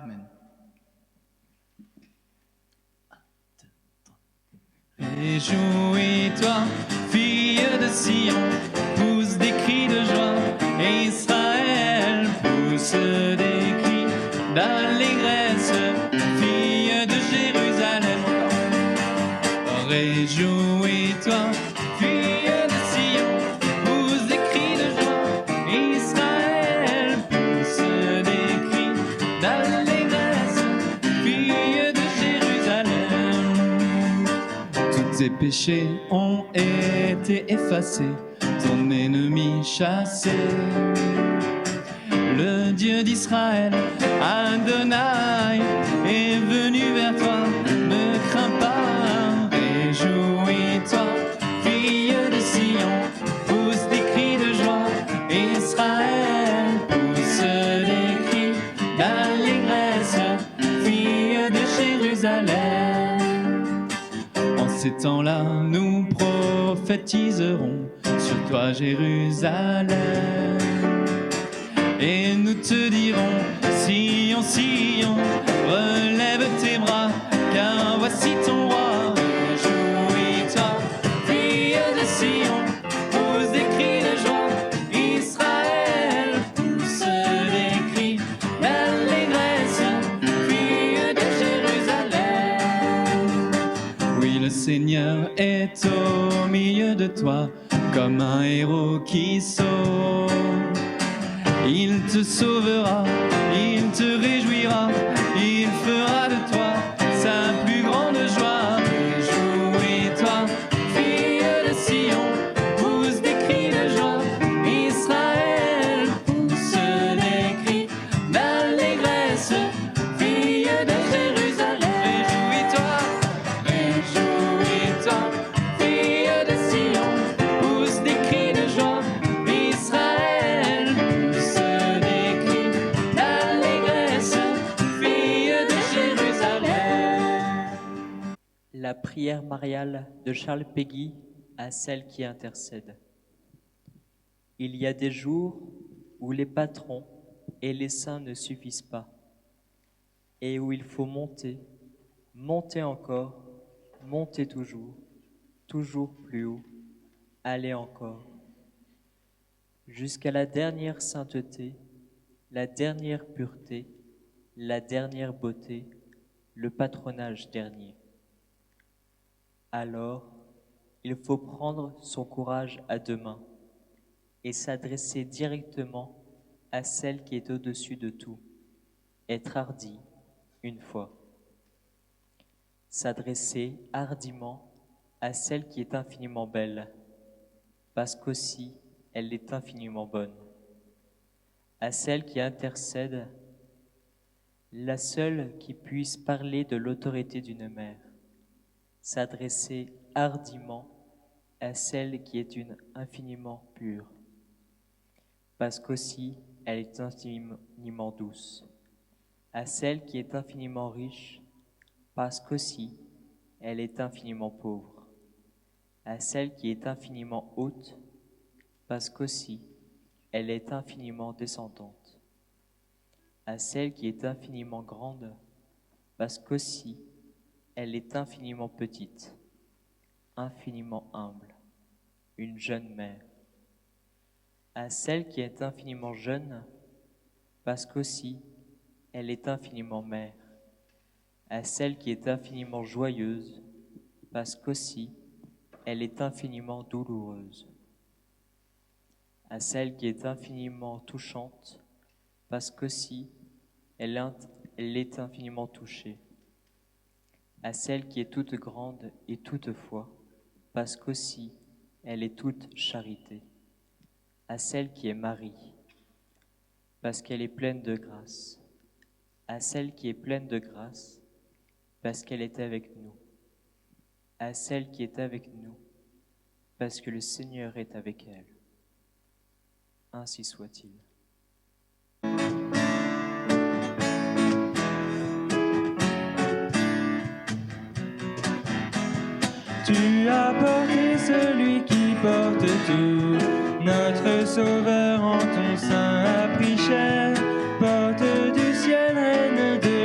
Amen. Réjouis-toi, fille de Sion, pousse des cris de joie, et Israël pousse des cris d'allégresse, fille de Jérusalem. Réjouis-toi, fille de Sion, pousse des cris de joie, et Israël pousse des cris d'allégresse, fille de Jérusalem. Tous tes péchés ont été effacés, ton ennemi chassé. Le Dieu d'Israël, Adonai, est venu vers toi, ne crains pas, réjouis-toi, fille de Sion, pousse des cris de joie, Israël pousse des cris d'allégresse, fille de Jérusalem. En ces temps-là, nous prophétiserons sur toi, Jérusalem. Et nous te dirons, Sion, Sion, relève tes bras, car voici ton roi. Réjouis-toi, fille de Sion, pousse des cris de joie, Israël pousse des cris d'allégresse, fille de Jérusalem. Oui, le Seigneur est au milieu de toi, comme un héros qui sauve. Il te sauvera, il te réjouira, il fera de toi sa plus grande joie. Réjouis-toi, fille de Sion, pousse des cris de joie, Israël pousse des cris d'allégresse, fille de Jérusalem. Réjouis-toi, réjouis-toi, fille de Sion, pousse des cris de joie, Israël pousse des cris d'allégresse, fille de Jérusalem. La prière mariale de Charles Péguy à celle qui intercède. Il y a des jours où les patrons et les saints ne suffisent pas, et où il faut monter, monter encore, monter toujours, toujours plus haut, aller encore, jusqu'à la dernière sainteté, la dernière pureté, la dernière beauté, le patronage dernier. Alors, il faut prendre son courage à deux mains et s'adresser directement à celle qui est au-dessus de tout, être hardi une fois. S'adresser hardiment à celle qui est infiniment belle, parce qu'aussi elle est infiniment bonne. À celle qui intercède, la seule qui puisse parler de l'autorité d'une mère. S'adresser hardiment à celle qui est une infiniment pure, parce qu'aussi elle est infiniment douce. À celle qui est infiniment riche, parce qu'aussi elle est infiniment pauvre. À celle qui est infiniment haute, parce qu'aussi elle est infiniment descendante. À celle qui est infiniment grande, parce qu'aussi elle est infiniment petite, infiniment humble, une jeune mère. À celle qui est infiniment jeune, parce qu'aussi elle est infiniment mère. À celle qui est infiniment joyeuse, parce qu'aussi elle est infiniment douloureuse. À celle qui est infiniment touchante, parce qu'aussi elle est infiniment touchée. À celle qui est toute grande et toute foi, parce qu'aussi elle est toute charité. À celle qui est Marie, parce qu'elle est pleine de grâce. À celle qui est pleine de grâce, parce qu'elle est avec nous. À celle qui est avec nous, parce que le Seigneur est avec elle. Ainsi soit-il. Tu as porté celui qui porte tout, notre Sauveur en ton sein a pris chair, porte du ciel, reine de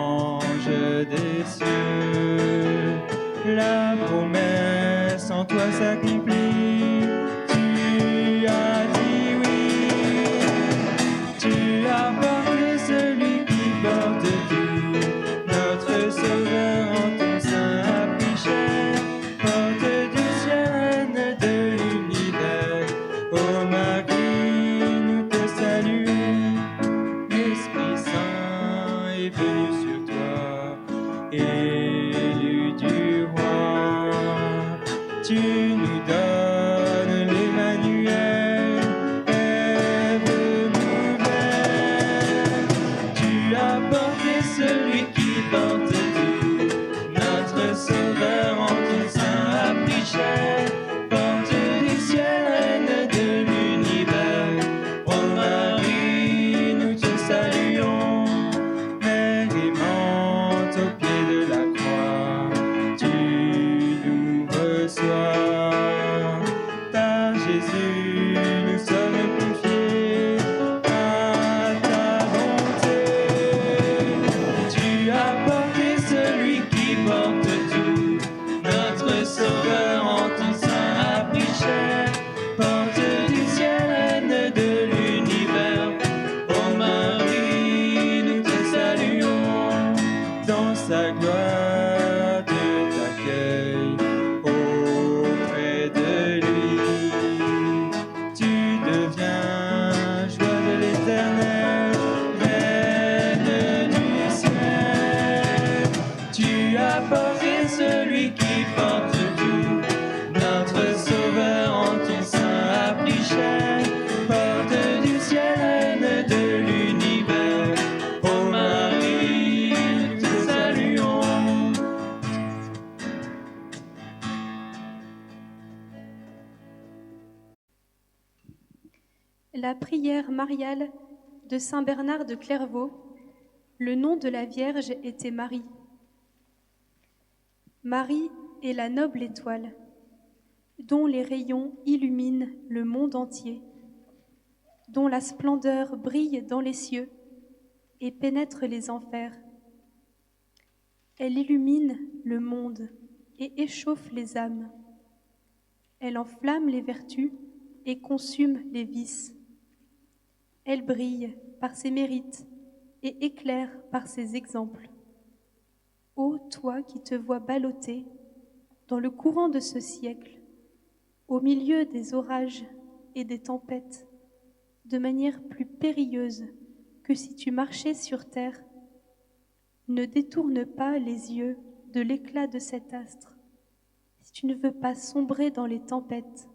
anges des cieux. La promesse en toi s'accomplit. Tu as dit oui. Tu as porté celui qui porte tout. Notre Sauveur en ton sein a pris chair. Porte du ciel, reine de l'univers. Ô Marie, nous te saluons. L'Esprit Saint est venu sur toi, élu du roi. Tu nous donnes l'Emmanuel, Ève nouvelle. Tu as porté celui qui porte tout. Notre Sauveur en ton sein a pris chair. Porte du ciel, reine de l'univers. Ô Marie, nous te saluons. Mère aimante au pied de la croix, tu nous reçois. Par Jésus, nous sommes confiés à ta bonté. Tu as porté celui qui porte tout. Notre Sauveur en ton sein a pris chair. Porte du ciel, reine de l'univers. Ô Marie, nous te saluons. Dans sa gloire, Dieu t'accueille auprès de lui. Tu deviens joie de l'Éternel, reine du ciel. Tu as porté celui qui porte tout. Notre Sauveur en ton sein a pris chair. Porte du ciel, reine de l'univers. Ô Marie, nous te saluons. La prière mariale de Saint Bernard de Clairvaux. Le nom de la Vierge était Marie. Marie est la noble étoile, dont les rayons illuminent le monde entier, dont la splendeur brille dans les cieux et pénètre les enfers. Elle illumine le monde et échauffe les âmes. Elle enflamme les vertus et consume les vices. Elle brille par ses mérites et éclaire par ses exemples. Ô toi qui te vois ballottée dans le courant de ce siècle, au milieu des orages et des tempêtes, de manière plus périlleuse que si tu marchais sur terre, ne détourne pas les yeux de l'éclat de cet astre, si tu ne veux pas sombrer dans les tempêtes.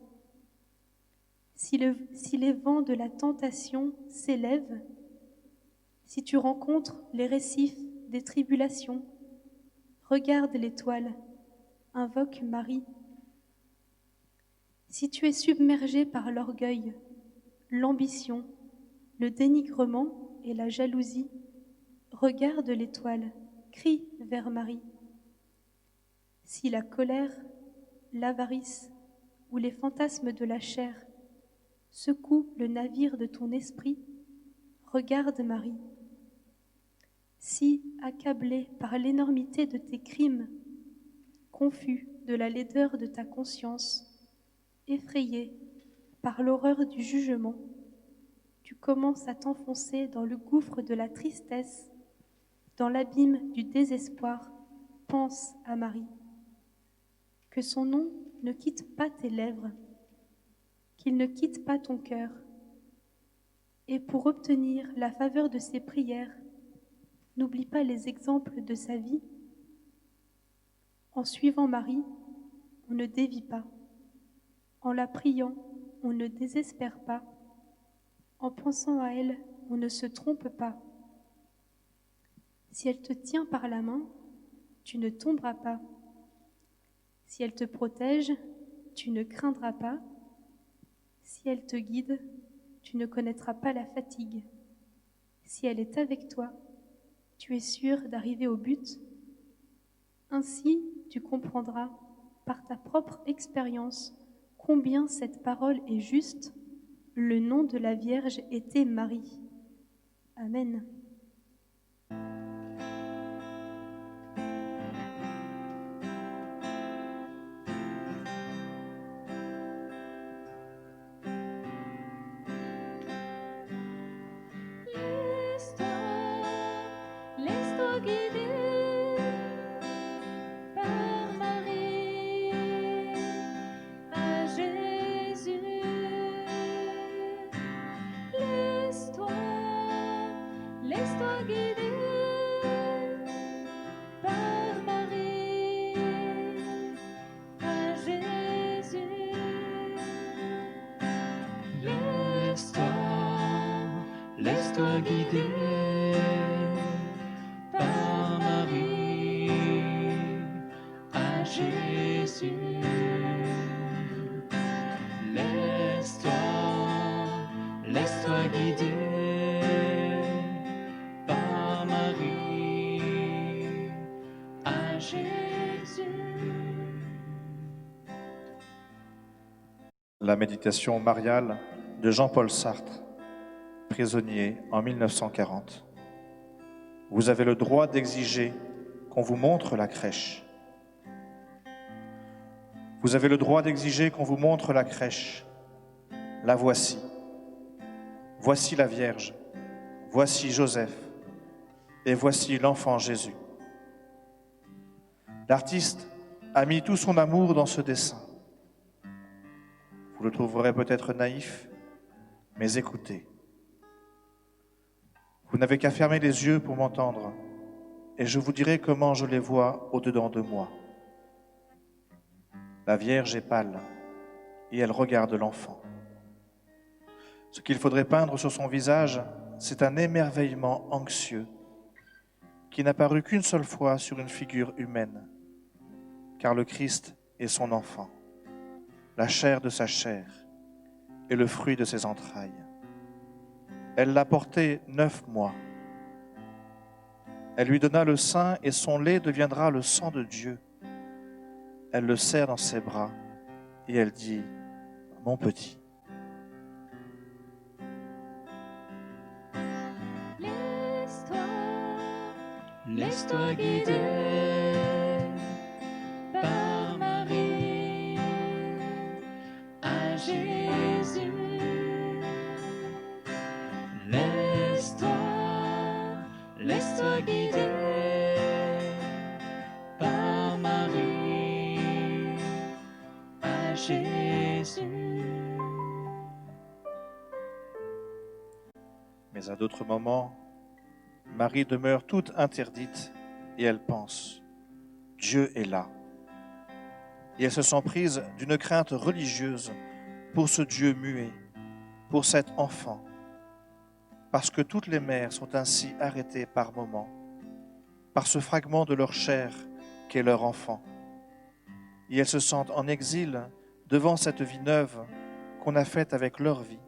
Si les vents de la tentation s'élèvent, si tu rencontres les récifs des tribulations, regarde l'étoile, invoque Marie. Si tu es submergé par l'orgueil, l'ambition, le dénigrement et la jalousie, regarde l'étoile, crie vers Marie. Si la colère, l'avarice ou les fantasmes de la chair secouent le navire de ton esprit, regarde Marie. Si, accablé par l'énormité de tes crimes, confus de la laideur de ta conscience, effrayé par l'horreur du jugement, tu commences à t'enfoncer dans le gouffre de la tristesse, dans l'abîme du désespoir, pense à Marie. Que son nom ne quitte pas tes lèvres, qu'il ne quitte pas ton cœur. Et pour obtenir la faveur de ses prières, n'oublie pas les exemples de sa vie. En suivant Marie, on ne dévie pas. En la priant, on ne désespère pas. En pensant à elle, on ne se trompe pas. Si elle te tient par la main, tu ne tomberas pas. Si elle te protège, tu ne craindras pas. Si elle te guide, tu ne connaîtras pas la fatigue. Si elle est avec toi, tu es sûr d'arriver au but. Ainsi, tu comprendras par ta propre expérience combien cette parole est juste. Le nom de la Vierge était Marie. Amen. guider par Marie à Jésus. Laisse-toi guider par Marie à Jésus. Laisse-toi guider par Marie à Jésus. Laisse-toi guider par Marie à Jésus. La méditation mariale de Jean-Paul Sartre, prisonnier en 1940. Vous avez le droit d'exiger qu'on vous montre la crèche. Vous avez le droit d'exiger qu'on vous montre la crèche. La voici. Voici la Vierge. Voici Joseph. Et voici l'enfant Jésus. L'artiste a mis tout son amour dans ce dessin. Vous le trouverez peut-être naïf, mais écoutez. Vous n'avez qu'à fermer les yeux pour m'entendre, et je vous dirai comment je les vois au-dedans de moi. La Vierge est pâle, et elle regarde l'enfant. Ce qu'il faudrait peindre sur son visage, c'est un émerveillement anxieux, qui n'apparut qu'une seule fois sur une figure humaine, car le Christ est son enfant, la chair de sa chair et le fruit de ses entrailles. Elle l'a porté 9 mois. Elle lui donna le sein et son lait deviendra le sang de Dieu. Elle le serre dans ses bras et elle dit « Mon petit ». Laisse-toi guider par Marie à Jésus. Laisse-toi guider par Marie à Jésus. Mais à d'autres moments, Marie demeure toute interdite et elle pense « Dieu est là ». Et elle se sent prise d'une crainte religieuse pour ce Dieu muet, pour cet enfant, parce que toutes les mères sont ainsi arrêtées par moments, par ce fragment de leur chair qu'est leur enfant. Et elles se sentent en exil devant cette vie neuve qu'on a faite avec leur vie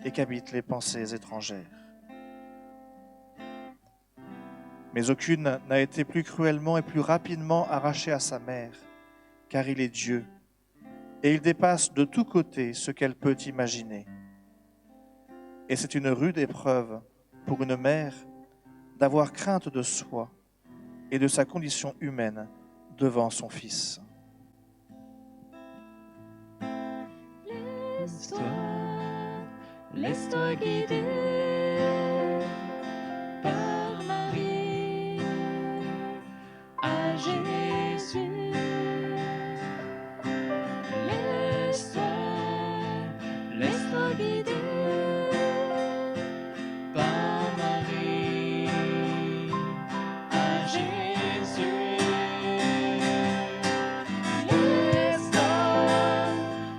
et qu'habitent les pensées étrangères. Mais aucune n'a été plus cruellement et plus rapidement arrachée à sa mère, car il est Dieu, et il dépasse de tous côtés ce qu'elle peut imaginer. Et c'est une rude épreuve pour une mère d'avoir crainte de soi et de sa condition humaine devant son fils. Laisse-toi guider par Marie à Jésus. Laisse-toi guider par Marie à Jésus.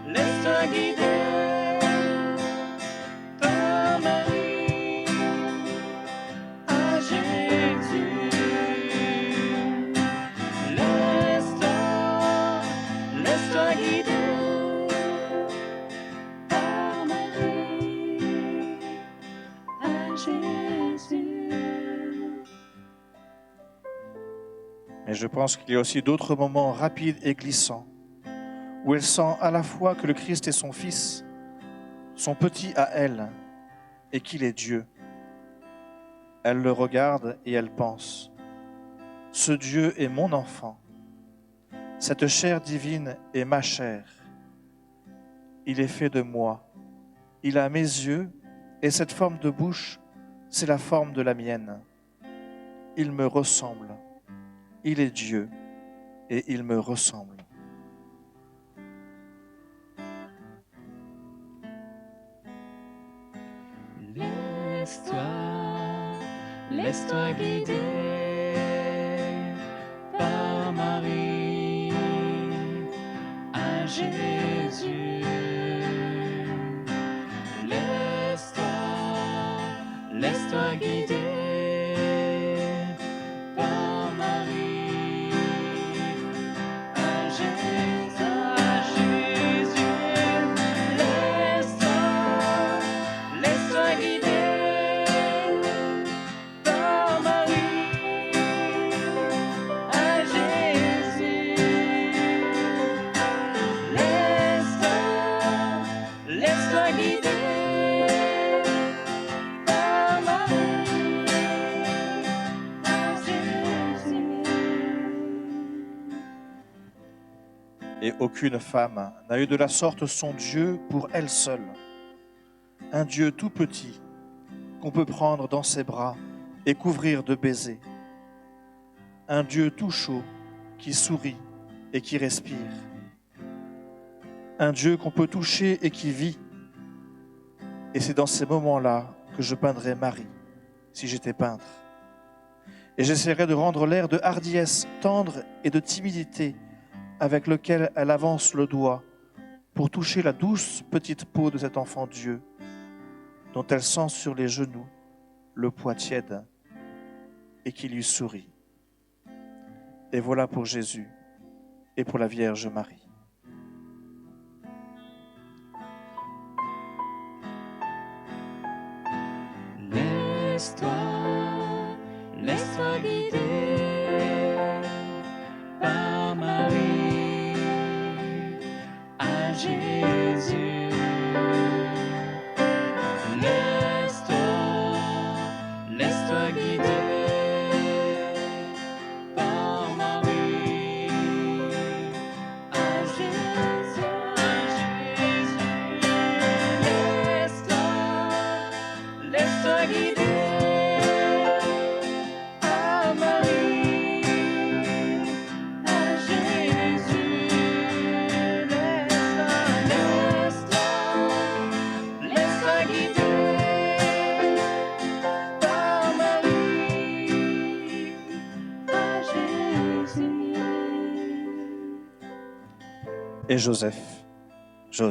Laisse-toi guider par Marie à Jésus. Laisse-toi guider par Marie à Jésus. Mais je pense qu'il y a aussi d'autres moments rapides et glissants où elle sent à la fois que le Christ est son fils, son petit à elle, et qu'il est Dieu. Elle le regarde et elle pense, « Ce Dieu est mon enfant, cette chair divine est ma chair. Il est fait de moi, il a mes yeux, et cette forme de bouche, c'est la forme de la mienne. il me ressemble. Il est Dieu et il me ressemble. Laisse-toi guider par Marie à Jésus. Laisse-toi guider par Marie à Jésus. Laisse-toi guider par Marie à Jésus. Laisse-toi guider. Et aucune femme n'a eu de la sorte son Dieu pour elle seule. Un Dieu tout petit qu'on peut prendre dans ses bras et couvrir de baisers. Un Dieu tout chaud qui sourit et qui respire. Un Dieu qu'on peut toucher et qui vit. Et c'est dans ces moments-là que je peindrais Marie, si j'étais peintre. Et j'essaierais de rendre l'air de hardiesse tendre et de timidité avec lequel elle avance le doigt pour toucher la douce petite peau de cet enfant Dieu, dont elle sent sur les genoux le poids tiède et qui lui sourit. Et voilà pour Jésus et pour la Vierge Marie. Laisse-toi guider par Marie à Jésus. Laisse-toi guider par Marie à Jésus. Laisse-toi guider. Et Joseph, je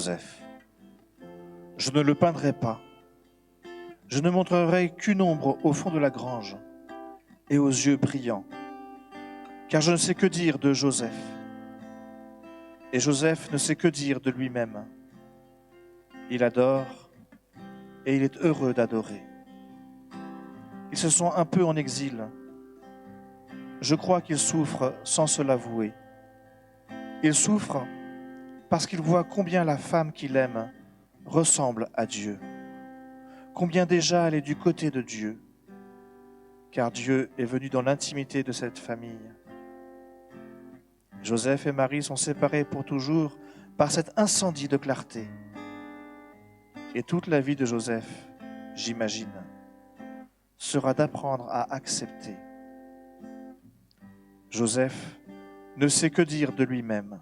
ne le peindrai pas. Je ne montrerai qu'une ombre au fond de la grange et aux yeux brillants, car je ne sais que dire de Joseph. Et Joseph ne sait que dire de lui-même. Il adore et il est heureux d'adorer. Ils se sont un peu en exil. Je crois qu'il souffre sans se l'avouer. Il souffre parce qu'il voit combien la femme qu'il aime ressemble à Dieu, combien déjà elle est du côté de Dieu, car Dieu est venu dans l'intimité de cette famille. Joseph et Marie sont séparés pour toujours par cet incendie de clarté. Et toute la vie de Joseph, j'imagine, sera d'apprendre à accepter. Joseph ne sait que dire de lui-même.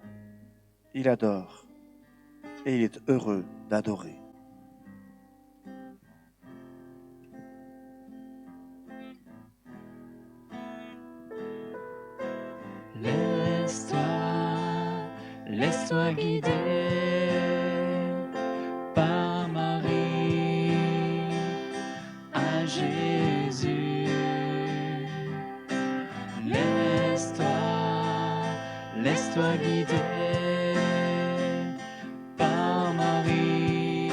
Il adore et il est heureux d'adorer. Laisse-toi guider par Marie à Jésus. Laisse-toi guider par Marie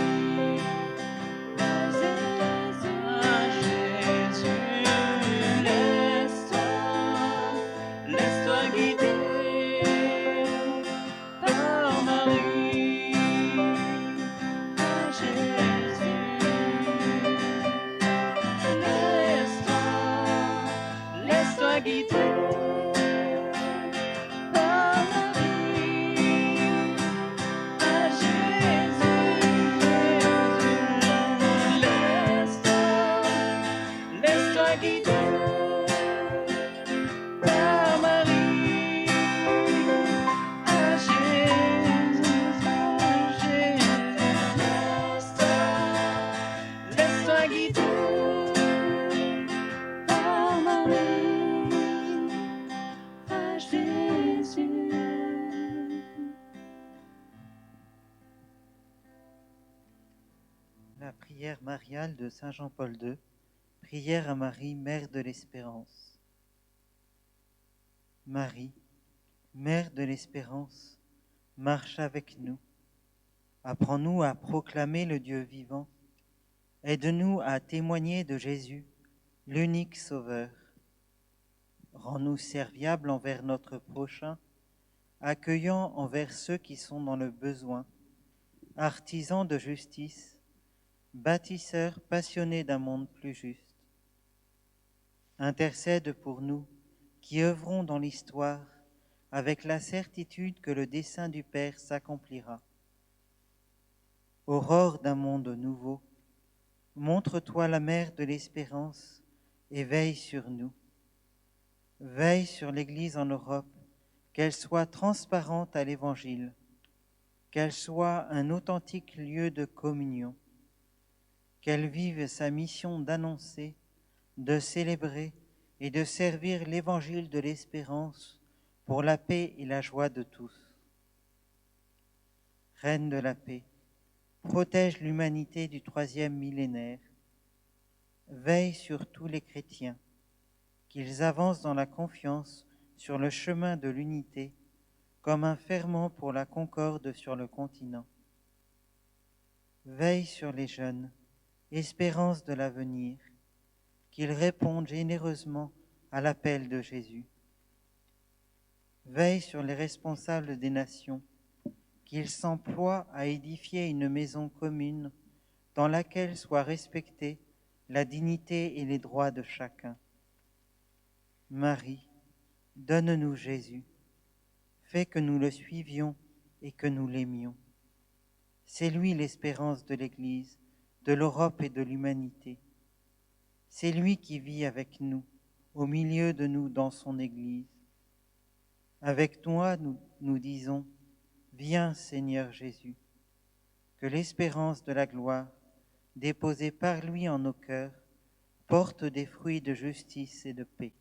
à Jésus. Laisse-toi guider par Marie à Jésus. Laisse-toi guider par Marie prière mariale de Saint Jean-Paul II, prière à Marie, Mère de l'Espérance. Marie, Mère de l'Espérance, marche avec nous. Apprends-nous à proclamer le Dieu vivant. Aide-nous à témoigner de Jésus, l'unique Sauveur. Rends-nous serviables envers notre prochain, accueillants envers ceux qui sont dans le besoin, artisans de justice, bâtisseurs passionnés d'un monde plus juste. Intercède pour nous qui œuvrons dans l'histoire avec la certitude que le dessein du Père s'accomplira. Aurore d'un monde nouveau, montre-toi la mère de l'espérance et veille sur nous. Veille sur l'Église en Europe, qu'elle soit transparente à l'Évangile, qu'elle soit un authentique lieu de communion, qu'elle vive sa mission d'annoncer, de célébrer et de servir l'Évangile de l'espérance pour la paix et la joie de tous. Reine de la paix, protège l'humanité du 3e millénaire. Veille sur tous les chrétiens, qu'ils avancent dans la confiance sur le chemin de l'unité, comme un ferment pour la concorde sur le continent. Veille sur les jeunes, espérance de l'avenir, qu'ils répondent généreusement à l'appel de Jésus. Veille sur les responsables des nations, qu'ils s'emploient à édifier une maison commune dans laquelle soient respectés la dignité et les droits de chacun. Marie, donne-nous Jésus, fais que nous le suivions et que nous l'aimions. C'est lui l'espérance de l'Église, de l'Europe et de l'humanité. C'est lui qui vit avec nous, au milieu de nous dans son Église. Avec toi, nous disons, viens Seigneur Jésus, que l'espérance de la gloire, déposée par lui en nos cœurs, porte des fruits de justice et de paix.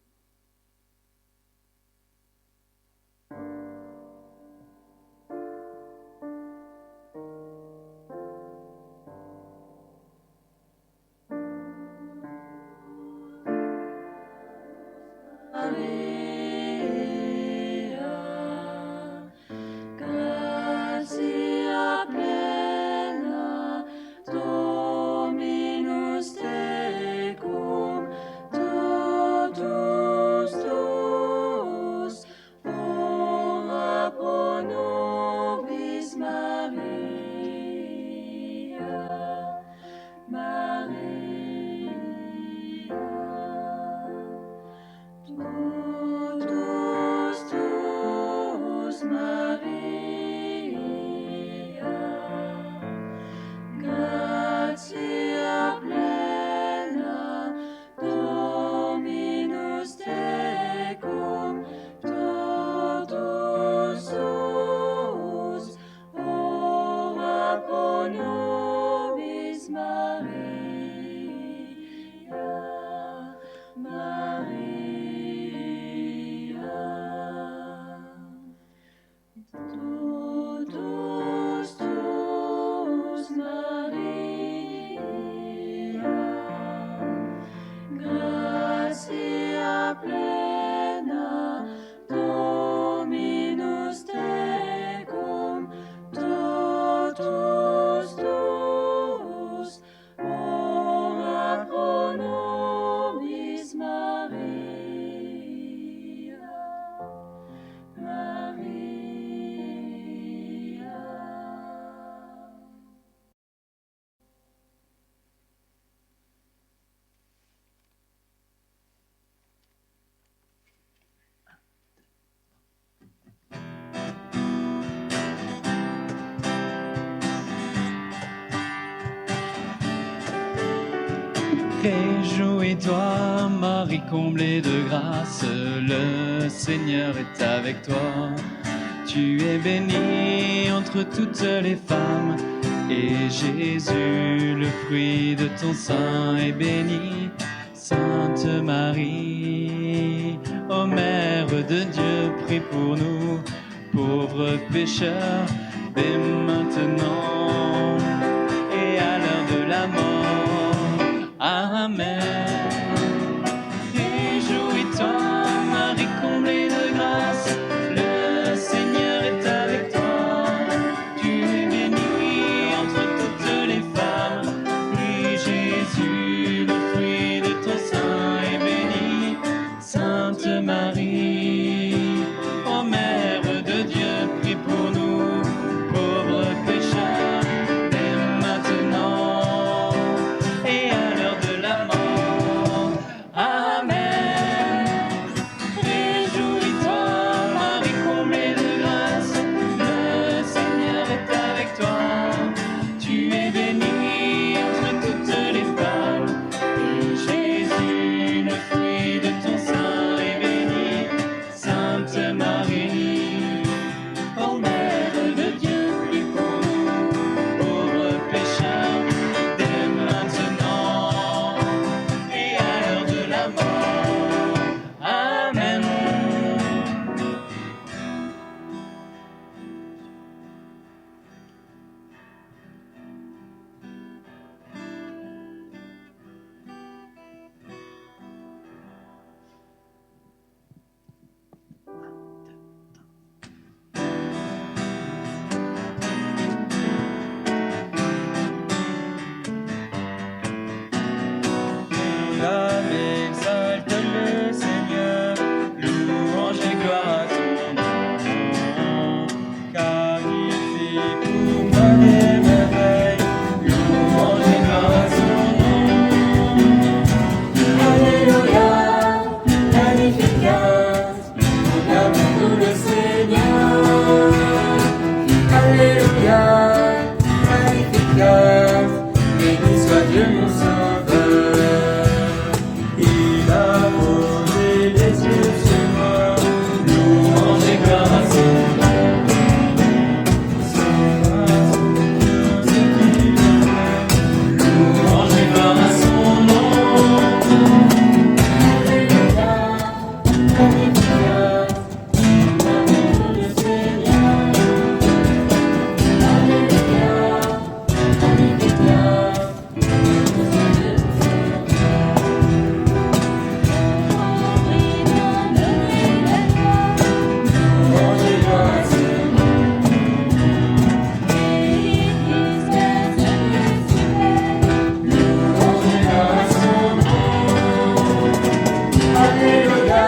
Réjouis-toi, Marie comblée de grâce, le Seigneur est avec toi. Tu es bénie entre toutes les femmes, et Jésus, le fruit de ton sein, est béni. Sainte Marie, ô Mère de Dieu, prie pour nous, pauvres pécheurs, dès maintenant et à l'heure de la mort. Amen. Réjouis-toi, Marie comblée de grâce, le Seigneur est avec toi. Tu es bénie entre toutes les femmes, et Jésus, le fruit de ton sein, est béni. Sainte Marie, ô Mère de Dieu, prie pour nous, pauvres pécheurs, dès maintenant et à l'heure de la mort. Amen. Réjouis-toi, Marie comblée de grâce, le Seigneur est avec toi. Tu es bénie entre toutes les femmes, et Jésus, le fruit de ton sein, est béni. Sainte Marie, ô Mère de Dieu, prie pour nous, pauvres pécheurs, dès maintenant et à l'heure de la mort. Amen. L'âme exalte le Seigneur, louange et gloire à ton nom. Car il fait pour moi des merveilles, louange et gloire à son nom. Alléluia, magnificat, proclame pour le Seigneur. Alléluia, magnificat, béni soit Dieu mon Sauveur. Il a posé les yeux sur moi, louange et gloire à son nom. C'est grâce au Dieu qui m'aime, louange et gloire à son nom. Alléluia, magnificat, l'amour du Seigneur. Alléluia, magnificat, louange et gloire à son nom. Louange et gloire à son nom. Alléluia,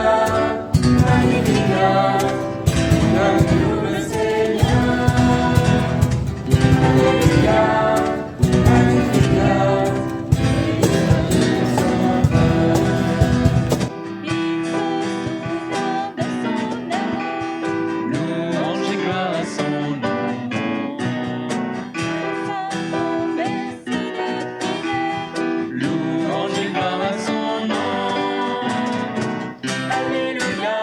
magnificat, l'amour du Seigneur. Alléluia, magnificat, Dieu Sauveur. Louange et gloire à son nom. Louange et gloire à son nom. Alléluia,